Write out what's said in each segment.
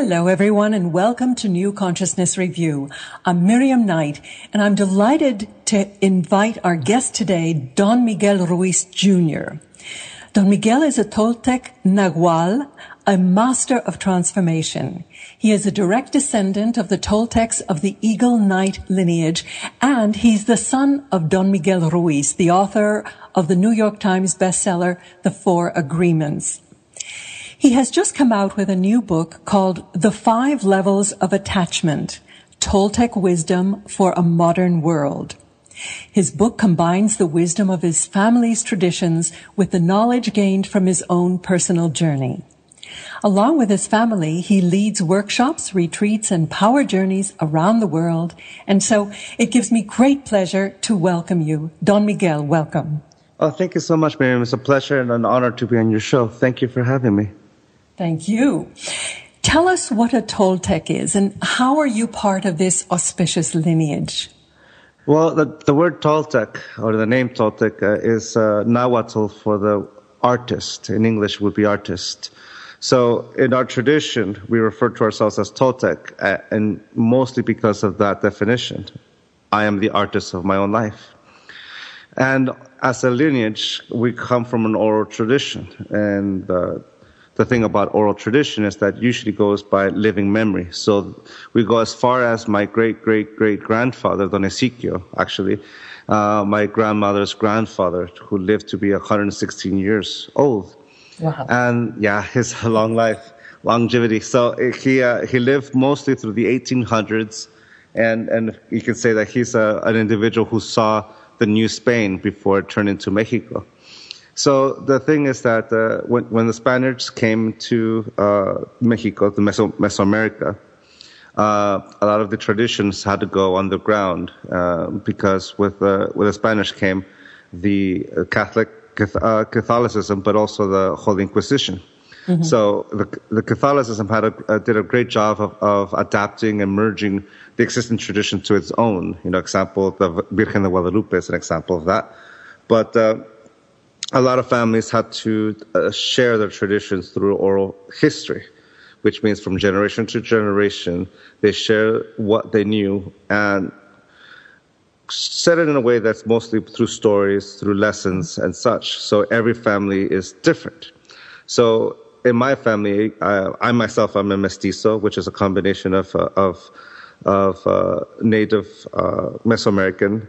Hello, everyone, and welcome to New Consciousness Review. I'm Miriam Knight, and I'm delighted to invite our guest today, Don Miguel Ruiz Jr. Don Miguel is a Toltec Nagual, a master of transformation. He is a direct descendant of the Toltecs of the Eagle Knight lineage, and he's the son of Don Miguel Ruiz, the author of the New York Times bestseller, The Four Agreements. He has just come out with a new book called The 5 Levels of Attachment, Toltec Wisdom for a Modern World. His book combines the wisdom of his family's traditions with the knowledge gained from his own personal journey. Along with his family, he leads workshops, retreats, and power journeys around the world. And so it gives me great pleasure to welcome you. Don Miguel, welcome. Oh, thank you so much, Miriam. It's a pleasure and an honor to be on your show. Thank you for having me. Thank you. Tell us what a Toltec is and how are you part of this auspicious lineage? Well, the word Toltec, or the name Toltec, is Nahuatl for the artist. In English would be artist. So in our tradition, we refer to ourselves as Toltec, and mostly because of that definition. I am the artist of my own life. And as a lineage, we come from an oral tradition. And the thing about oral tradition is that usually goes by living memory. So we go as far as my great-great-great-grandfather, Don Ezequiel, actually, my grandmother's grandfather, who lived to be 116 years old. Wow. And yeah, his long life, longevity. So he lived mostly through the 1800s. And you can say that he's an individual who saw the New Spain before it turned into Mexico. So the thing is that when the Spaniards came to Mexico, to Mesoamerica, a lot of the traditions had to go underground because with the Spanish came the Catholicism, but also the Holy Inquisition. Mm-hmm. So the Catholicism did a great job of adapting and merging the existing tradition to its own. Example, the Virgen de Guadalupe is an example of that. But a lot of families had to share their traditions through oral history, which means from generation to generation, they share what they knew and said it in a way that's mostly through stories, through lessons and such. So every family is different. So in my family, I myself, I'm a mestizo, which is a combination of native Mesoamerican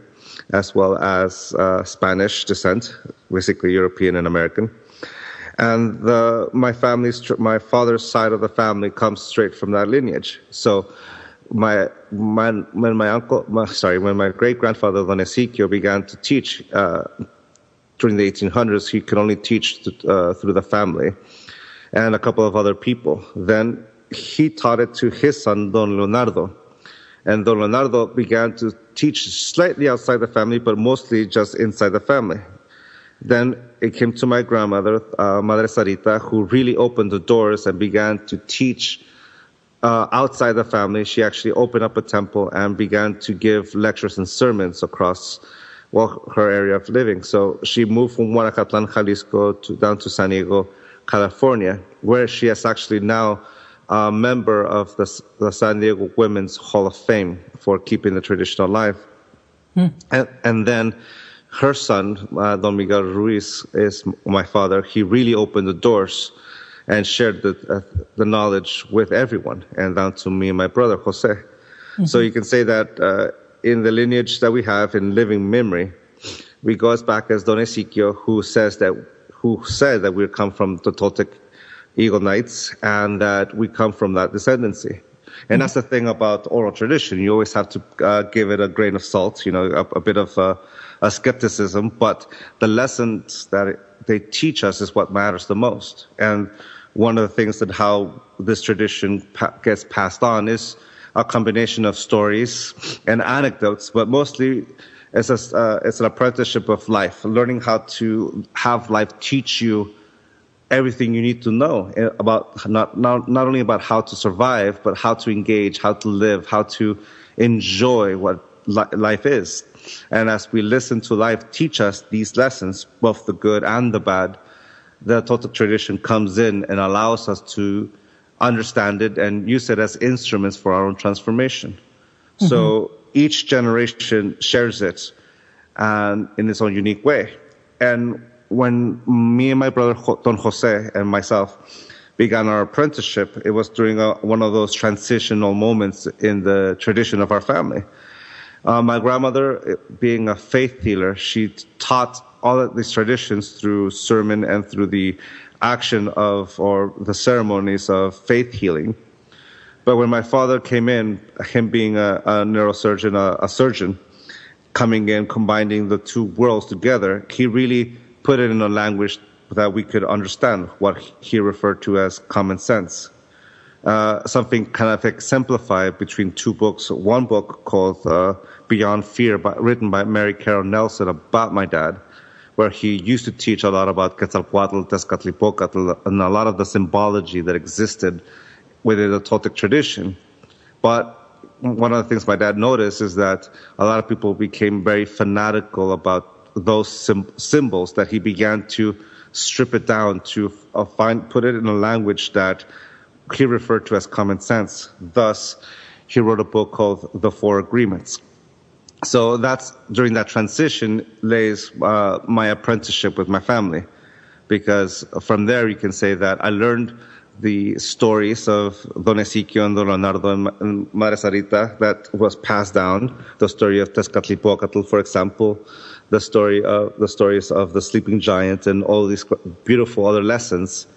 as well as Spanish descent, basically European and American. And my father's side of the family comes straight from that lineage. So when my great-grandfather, Don Ezequiel, began to teach during the 1800s, he could only teach through the family and a couple of other people. Then he taught it to his son, Don Leonardo. And Don Leonardo began to teach slightly outside the family, but mostly just inside the family. Then it came to my grandmother, Madre Sarita, who really opened the doors and began to teach outside the family. She actually opened up a temple and began to give lectures and sermons across her area of living. So she moved from Guanacatlán, Jalisco, down to San Diego, California, where she is actually now a member of the San Diego Women's Hall of Fame for keeping the tradition alive. And then her son, Don Miguel Ruiz, is my father. He really opened the doors and shared the knowledge with everyone, and down to me and my brother, Jose. Mm-hmm. So you can say that in the lineage that we have in living memory, we go as back as Don Ezequiel, who said that we come from the Toltec Eagle Knights, and that we come from that descendancy. And that's the thing about oral tradition. You always have to give it a grain of salt, a bit of a skepticism. But the lessons that they teach us is what matters the most. And one of the things that how this tradition gets passed on is a combination of stories and anecdotes, but mostly it's an apprenticeship of life, learning how to have life teach you everything you need to know about not only about how to survive, but how to engage, how to live, how to enjoy what life is. And as we listen to life teach us these lessons, both the good and the bad, the Toltec tradition comes in and allows us to understand it and use it as instruments for our own transformation. So each generation shares it in its own unique way. And when me and my brother Don Jose and myself began our apprenticeship, it was during one of those transitional moments in the tradition of our family. My grandmother, being a faith healer, she taught all of these traditions through sermon and through the action or the ceremonies of faith healing. But when my father came in, him being a neurosurgeon, a surgeon, coming in, combining the two worlds together, he really put it in a language that we could understand, what he referred to as common sense. Something kind of exemplified between two books. One book called Beyond Fear, written by Mary Carol Nelson, about my dad, where he used to teach a lot about Quetzalcoatl, Tezcatlipocatl, and a lot of the symbology that existed within the Toltec tradition. But one of the things my dad noticed is that a lot of people became very fanatical about those symbols, that he began to strip it down to put it in a language that he referred to as common sense. Thus, he wrote a book called The Four Agreements. So that's, during that transition lays my apprenticeship with my family, because from there you can say that I learned the stories of Don Ezequiel and Don Leonardo and Madre Sarita that was passed down. The story of Tezcatlipocatl, for example, the stories of the sleeping giant, and all these beautiful other lessons.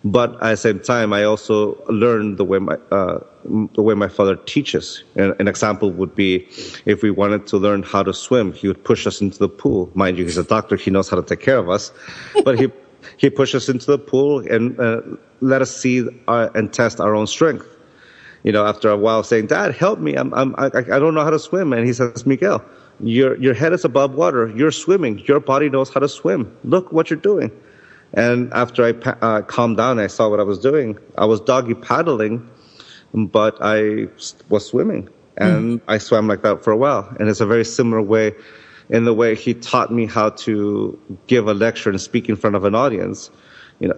But at the same time, I also learned the way my father teaches. An example would be, if we wanted to learn how to swim, he would push us into the pool. Mind you, he's a doctor; he knows how to take care of us. But he pushed us into the pool and let us see and test our own strength. After a while, saying, "Dad, help me! I don't know how to swim." And he says, "Miguel, your head is above water. You're swimming. Your body knows how to swim. Look what you're doing." And after I calmed down, I saw what I was doing. I was doggy paddling, but I was swimming. And I swam like that for a while. And it's a very similar way, in the way he taught me how to give a lecture and speak in front of an audience.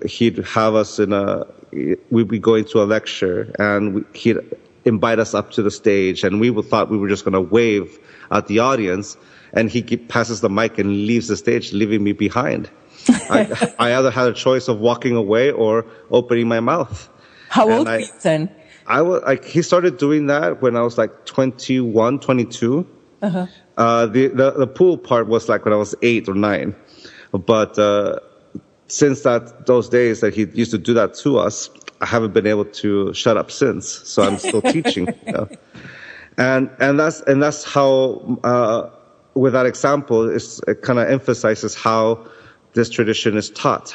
He'd have us we'd be going to a lecture, and he'd invite us up to the stage, and we thought we were just going to wave at the audience, and he passes the mic and leaves the stage, leaving me behind. I either had a choice of walking away or opening my mouth. How old were you then? He started doing that when I was like 21, 22. Uh-huh. The pool part was like when I was 8 or 9. But since those days that he used to do that to us, I haven't been able to shut up since. So I'm still teaching. And that's how with that example, it kind of emphasizes how this tradition is taught.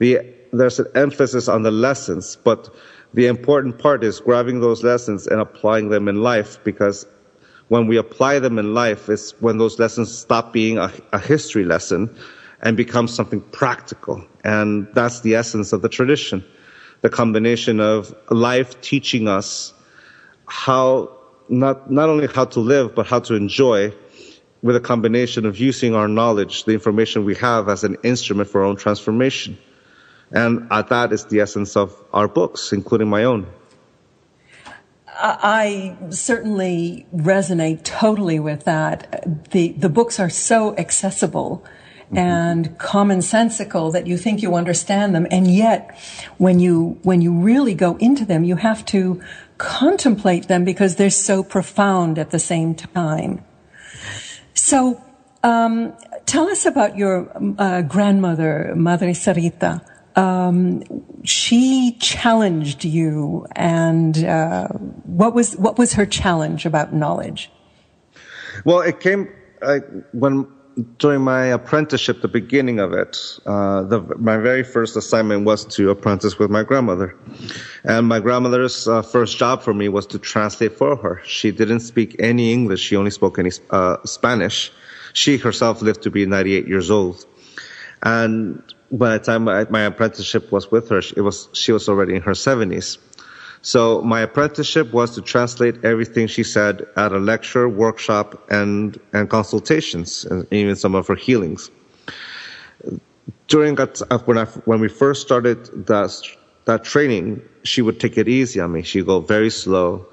There's an emphasis on the lessons, but the important part is grabbing those lessons and applying them in life, because when we apply them in life, it's when those lessons stop being a history lesson and become something practical. And that's the essence of the tradition. The combination of life teaching us how, not only how to live, but how to enjoy, with a combination of using our knowledge, the information we have, as an instrument for our own transformation. And that is the essence of our books, including my own. I certainly resonate totally with that. The books are so accessible and commonsensical that you think you understand them, and yet when you really go into them, you have to contemplate them because they're so profound at the same time. So, tell us about your grandmother, Madre Sarita. She challenged you, and what was her challenge about knowledge? Well, it came during my apprenticeship, the beginning of it. My very first assignment was to apprentice with my grandmother, and my grandmother's first job for me was to translate for her. She didn't speak any English; she only spoke any Spanish. She herself lived to be 98 years old, and by the time my apprenticeship was with her, she was already in her 70s. So my apprenticeship was to translate everything she said at a lecture, workshop, and consultations, and even some of her healings. During when we first started that training, she would take it easy on me. She'd go very slow.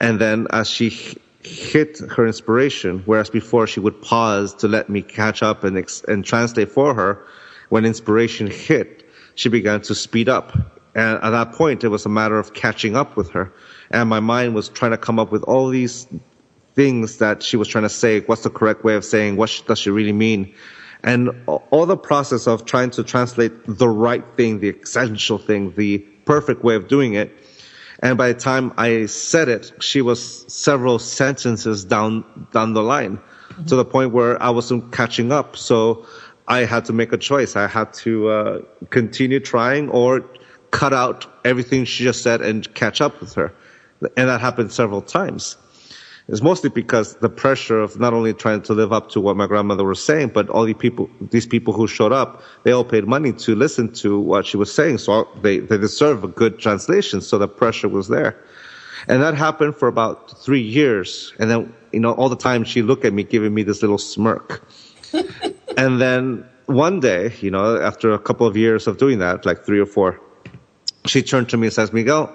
And then as she hit her inspiration, whereas before she would pause to let me catch up and translate for her, when inspiration hit, she began to speed up. And at that point, it was a matter of catching up with her. And my mind was trying to come up with all these things that she was trying to say. What's the correct way of saying? What does she really mean? And all the process of trying to translate the right thing, the essential thing, the perfect way of doing it. And by the time I said it, she was several sentences down the line, to the point where I wasn't catching up. So I had to make a choice. I had to continue trying or cut out everything she just said and catch up with her. And that happened several times. It's mostly because the pressure of not only trying to live up to what my grandmother was saying, but all these people who showed up, they all paid money to listen to what she was saying. So they deserve a good translation. So the pressure was there. And that happened for about 3 years. And then, all the time she looked at me, giving me this little smirk. And then one day, after a couple of years of doing that, like 3 or 4, she turned to me and says, Miguel,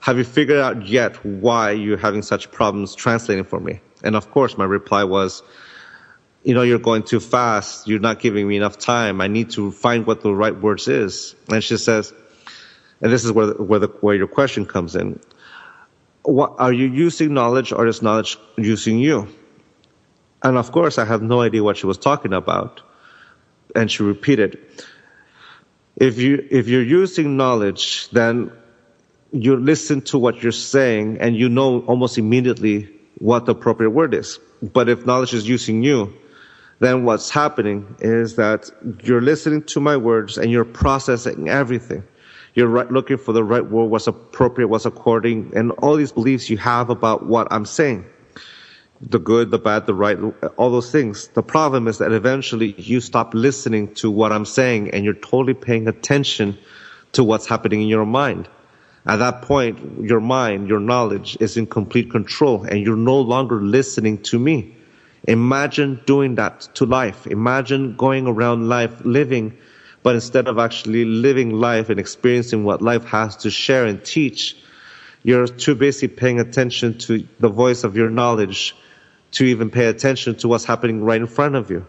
have you figured out yet why you're having such problems translating for me? And of course, my reply was, you're going too fast. You're not giving me enough time. I need to find what the right words is. And she says, and this is where your question comes in. What, are you using knowledge, or is knowledge using you? And of course, I have no idea what she was talking about. And she repeated, if you're using knowledge, then you listen to what you're saying and you know almost immediately what the appropriate word is. But if knowledge is using you, then what's happening is that you're listening to my words and you're processing everything. You're looking for the right word, what's appropriate, what's according, and all these beliefs you have about what I'm saying. The good, the bad, the right, all those things. The problem is that eventually you stop listening to what I'm saying and you're totally paying attention to what's happening in your mind. At that point, your mind, your knowledge is in complete control and you're no longer listening to me. Imagine doing that to life. Imagine going around life living, but instead of actually living life and experiencing what life has to share and teach, you're too busy paying attention to the voice of your knowledge to even pay attention to what's happening right in front of you.